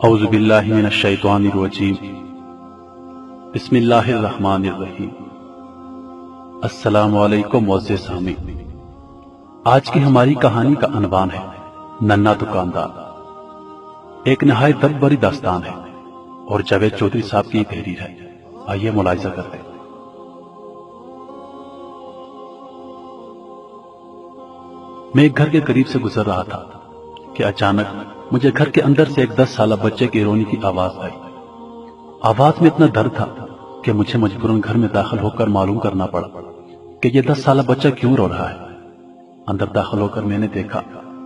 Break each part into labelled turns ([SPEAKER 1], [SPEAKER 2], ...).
[SPEAKER 1] اعوذ باللہ من الشیطان الرجیم بسم اللہ الرحمن الرحیم۔ السلام علیکم معزز سامعین، آج کی ہماری کہانی کا عنوان ہے ننھا دکاندار۔ ایک نہایت درد بھری داستان ہے اور جاوید چودھری صاحب کی تحریر ہے۔ آئیے ملاحظہ کرتے ہیں۔ میں ایک گھر کے قریب سے گزر رہا تھا کہ اچانک مجھے گھر کے اندر سے ایک 10 سالہ بچے کی رونے کی آواز آئی۔ آواز میں اتنا درد تھا کہ مجھے مجبوراً گھر میں داخل ہو کر معلوم کرنا پڑا کہ یہ 10 سالہ بچہ کیوں رو رہا ہے۔ اندر داخل ہو کر میں نے دیکھا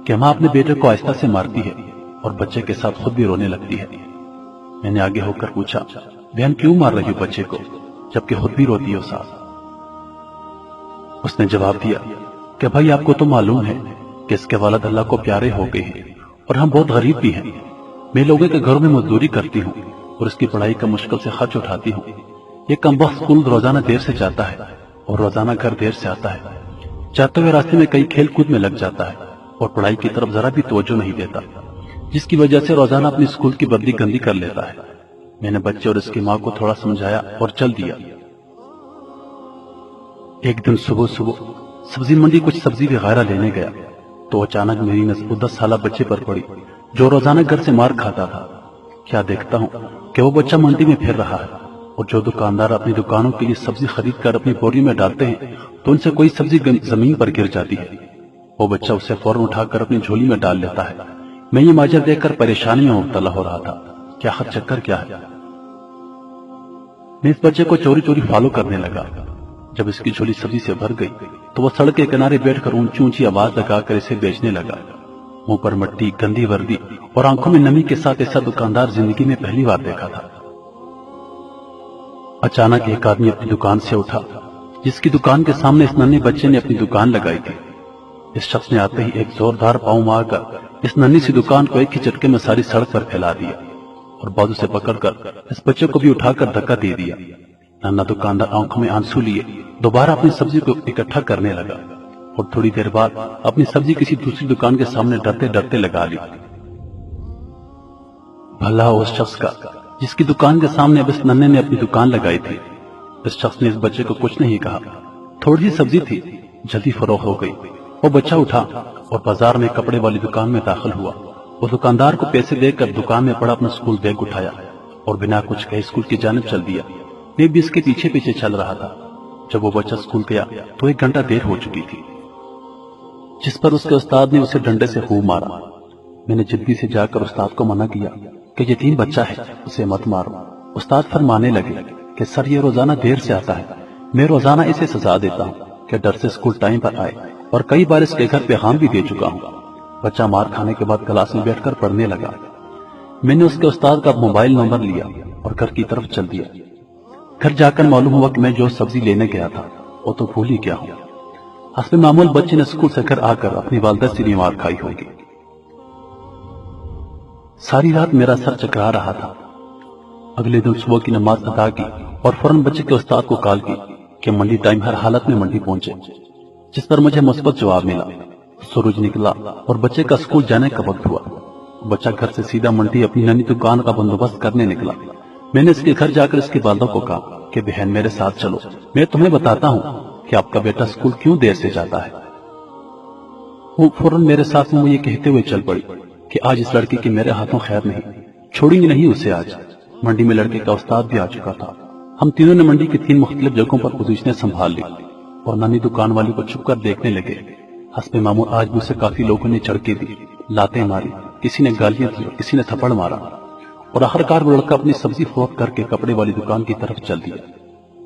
[SPEAKER 1] کہ ماں اپنے بیٹے کو آہستہ سے مارتی ہے اور بچے کے ساتھ خود بھی رونے لگتی ہے۔ میں نے آگے ہو کر پوچھا، بہن کیوں مار رہی ہو بچے کو جبکہ خود بھی روتی ہو ساتھ؟ اس نے جواب دیا کہ بھائی آپ کو تو معلوم ہے کہ اس کے والد اللہ کو پیارے ہو گئے ہیں اور ہم بہت غریب بھی ہیں۔ میں لوگوں کے گھروں میں مزدوری کرتی ہوں اور اس کی پڑھائی کا مشکل سے خرچ اٹھاتی ہوں۔ یہ کمبخت اسکول روزانہ دیر سے جاتا ہے اور روزانہ گھر دیر سے آتا ہے۔ جاتے ہوئے راستے میں کئی کھیل کود میں لگ جاتا ہے اور پڑھائی کی طرف ذرا بھی توجہ نہیں دیتا، جس کی وجہ سے روزانہ اپنی اسکول کی بدلی گندی کر لیتا ہے۔ میں نے بچے اور اس کی ماں کو تھوڑا سمجھایا اور چل دیا۔ ایک دن صبح سبزی منڈی کچھ سبزی وغیرہ لینے گیا تو اچانک میری نظر 10 سالہ بچے پر پڑی جو روزانہ گھر سے مار کھاتا تھا۔ کیا دیکھتا ہوں کہ وہ بچہ منڈی میں پھر رہا ہے اور جو دکاندار اپنی دکانوں کے لیے سبزی خرید کر اپنی بوری میں ڈالتے ہیں تو ان سے کوئی سبزی زمین پر گر جاتی ہے۔ وہ بچہ اسے فوراً اٹھا کر اپنی جھولی میں ڈال لیتا ہے۔ میں یہ ماجرا دیکھ کر پریشانی میں مبتلا ہو رہا تھا کہ آخر چکر کیا ہے۔ میں اس بچے کو چوری چوری فالو کرنے لگا۔ جب اس کی جھولی سبزی سے بھر گئی تو وہ سڑک کے کنارے بیٹھ کر اونچی اونچی آواز لگا کر اسے بیچنے لگا۔ منہ پر مٹی، گندی وردی اور آنکھوں میں نمی کے ساتھ ایسا دکاندار زندگی میں پہلی بار دیکھا تھا۔ اچانک ایک آدمی اپنی دکان سے اٹھا جس کی دکان کے سامنے اس ننھے بچے نے اپنی دکان لگائی تھی۔ اس شخص نے آتے ہی ایک زوردار پاؤں مار کر اس ننھی سی دکان کو ایک ہی جھٹکے میں ساری سڑک پر پھیلا دیا اور بازو سے پکڑ کر اس بچے کو بھی اٹھا کر دھکا دے دیا۔ ننھا دکاندار آنکھوں میں آنسو لیے دوبارہ اپنی سبزی کو اکٹھا کرنے لگا اور تھوڑی دیر بعد اپنی سبزی کسی دوسری دکان کے سامنے ڈرتے ڈرتے لگا لی۔ بھلا اس شخص کا جس کی دکان کے سامنے اب اس ننھے نے اپنی دکان لگائی تھی۔ اس شخص نے اس بچے کو کچھ نہیں کہا۔ تھوڑی سی سبزی تھی، جلدی فروخت ہو گئی۔ وہ بچہ اٹھا اور بازار میں کپڑے والی دکان میں داخل ہوا۔ وہ دکاندار کو پیسے دے کر دکان میں پڑا اپنا اسکول بیگ اٹھایا اور بنا کچھ کہے اسکول کی جانب چل دیا۔ میں بھی اس کے پیچھے پیچھے چل رہا تھا۔ جب وہ بچہ اسکول گیا تو 1 گھنٹہ دیر ہو چکی تھی، جس پر اس کے استاد نے اسے ڈنڈے سے خوب مارا۔ میں نے جلدی سے جا کر استاد کو منع کیا کہ یتیم بچہ ہے، اسے مت مارو۔ استاد فرمانے لگے کہ سر یہ روزانہ دیر سے آتا ہے، میں روزانہ اسے سزا دیتا ہوں کہ ڈر سے اسکول ٹائم پر آئے اور کئی بار اس کے گھر پیغام بھی دے چکا ہوں۔ بچہ مار کھانے کے بعد کلاس میں بیٹھ کر پڑھنے لگا۔ میں نے اس کے استاد کا موبائل نمبر لیا اور گھر کی طرف چل دیا۔ گھر جا کر معلوم ہوا کہ میں جو سبزی لینے گیا تھا وہ تو بھول ہی گیا ہوں۔ حسب معمول بچے نے اسکول سے گھر آ کر اپنی والدہ سے بھی مار کھائی ہوگی۔ ساری رات میرا سر چکرا رہا تھا۔ اگلے دن صبح کی نماز ادا کی اور فوراً بچے کے استاد کو کال کی کہ منڈی ٹائم ہر حالت میں منڈی پہنچے، جس پر مجھے مثبت جواب ملا۔ سورج نکلا اور بچے کا اسکول جانے کا وقت ہوا۔ بچہ گھر سے سیدھا منڈی اپنی ننھی دکان کا بندوبست کرنے نکلا۔ میں نے اس کے گھر جا کر اس کی والدہ کو کہا کہ بہن میرے ساتھ چلو، میں تمہیں بتاتا ہوں کہ آپ کا بیٹا اسکول کیوں دیر سے جاتا ہے۔ وہ فوراً میرے ساتھ میں یہ کہتے ہوئے چل پڑی کہ آج اس لڑکی کی میرے ہاتھوں خیر نہیں، چھوڑیں گے نہیں اسے آج۔ منڈی میں لڑکے کا استاد بھی آ چکا تھا۔ ہم تینوں نے منڈی کی 3 مختلف جگہوں پر پوزیشنیں سنبھال لی اور ننھی دکان والی کو چھپ کر دیکھنے لگے۔ حسب معمول آج بھی اسے کافی لوگوں نے جھڑکیں دی، لاتیں ماری، کسی نے گالیاں دی اور کسی نے تھپڑ مارا اور آخرکار وہ لڑکا اپنی سبزی فروخت کر کے کپڑے والی دکان کی طرف چل دیا۔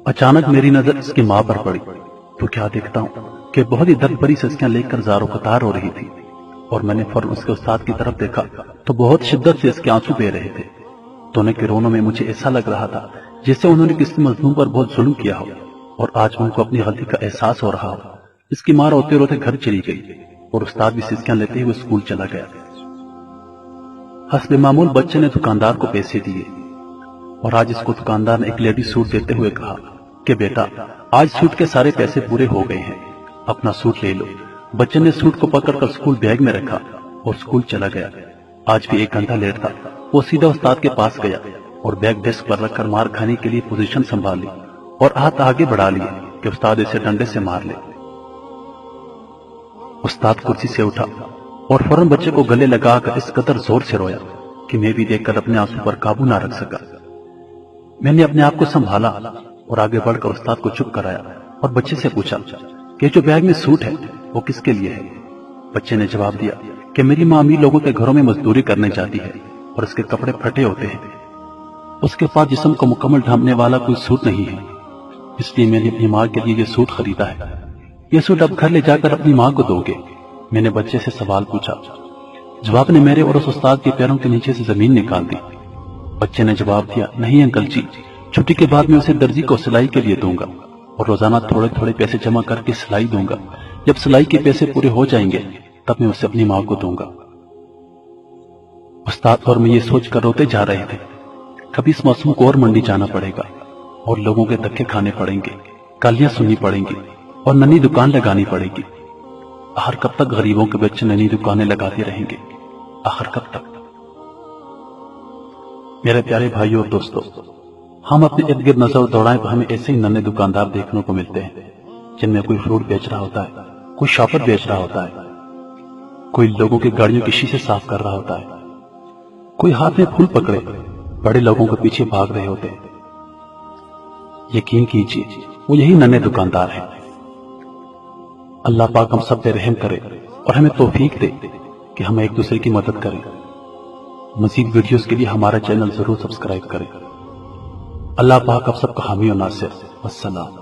[SPEAKER 1] اچانک میری نظر اس کی ماں پر پڑی تو کیا دیکھتا ہوں کہ بہت ہی درد بھری سسکیاں لے کر زار و قطار ہو رہی تھی اور میں نے فوراً اس کے استاد کی طرف دیکھا تو بہت شدت سے اس کے آنسو بہہ رہے تھے۔ دونوں کے رونوں میں مجھے ایسا لگ رہا تھا جیسے انہوں نے کسی مظلوم پر بہت ظلم کیا ہو اور آج ان کو اپنی غلطی کا احساس ہو رہا ہو۔ اس کی ماں روتے روتے گھر چلی گئی اور استاد بھی سسکیاں لیتے ہوئے اسکول چلا گیا۔ حسب معمول بچے نے دکاندار کو پیسے دیے اور آج اس کو دکاندار نے ایک لیڈی سوٹ دیتے ہوئے کہا کہ بیٹا آج سوٹ کے سارے پیسے پورے ہو گئے ہیں، اپنا سوٹ لے لو۔ بچے نے سوٹ کو پکڑ کر اسکول بیگ میں رکھا اور اسکول چلا گیا۔ آج بھی 1 گھنٹہ لیٹ تھا وہ سیدھا استاد کے پاس گیا اور بیگ ڈیسک پر رکھ کر مار کھانے کے لیے پوزیشن سنبھال لی اور ہاتھ آگے بڑھا لیے کہ استاد اسے ڈنڈے سے مار لے۔ استاد کرسی سے اٹھا اور فوراً بچے کو گلے لگا کر اس قدر زور سے رویا کہ میں بھی دیکھ کر اپنے آنسو پر قابو نہ رکھ سکا۔ میں نے اپنے آپ کو سنبھالا اور آگے بڑھ کر استاد کو چپ کرایا اور بچے سے پوچھا کہ جو بیگ میں سوٹ ہے وہ کس کے لیے ہے؟ بچے نے جواب دیا کہ میری ماں امیر لوگوں کے گھروں میں مزدوری کرنے جاتی ہے اور اس کے کپڑے پھٹے ہوتے ہیں، اس کے پاس جسم کو مکمل ڈھانپنے والا کوئی سوٹ نہیں ہے، اس لیے میں نے اپنی ماں کے لیے یہ سوٹ خریدا ہے۔ یہ سوٹ اب گھر لے جا کر اپنی ماں کو دو گے؟ میں نے بچے سے سوال پوچھا۔ جواب نے میرے اور اس استاد کے پیروں کے نیچے سے زمین نکال دی۔ بچے نے جواب دیا، نہیں انکل جی، چھٹی کے بعد میں اسے درزی کو سلائی کے لیے دوں گا اور روزانہ تھوڑے تھوڑے پیسے جمع کر کے سلائی دوں گا، جب سلائی کے پیسے پورے ہو جائیں گے تب میں اسے اپنی ماں کو دوں گا۔ استاد اور میں یہ سوچ کر روتے جا رہے تھے، کبھی اس معصوم کو اور منڈی جانا پڑے گا اور لوگوں کے دھکے کھانے پڑیں گے، گالیاں سننی پڑیں گی اور ننھی دکان لگانی پڑے گی۔ آخر کب تک غریبوں کے بچے ننھی دکانیں لگاتے رہیں گے؟ آخر کب تک؟ میرے پیارے بھائیوں اور دوستو، ہم اپنے ارد گرد نظر دوڑائیں تو ہمیں ایسے ہی ننھے دکاندار دیکھنے کو ملتے ہیں جن میں کوئی فروٹ بیچ رہا ہوتا ہے، کوئی شاپر بیچ رہا ہوتا ہے، کوئی لوگوں کی گاڑیوں کے شیشے صاف کر رہا ہوتا ہے، کوئی ہاتھ میں پھول پکڑے بڑے لوگوں کے پیچھے بھاگ رہے ہوتے ہیں۔ یقین کیجیے وہ یہی ننھے دکاندار ہیں۔ اللہ پاک ہم سب پہ رحم کرے اور ہمیں توفیق دے کہ ہم ایک دوسرے کی مدد کریں۔ مزید ویڈیوز کے لیے ہمارا چینل ضرور سبسکرائب کریں۔ اللہ پاک آپ سب کا حامی و ناصر۔ والسلام۔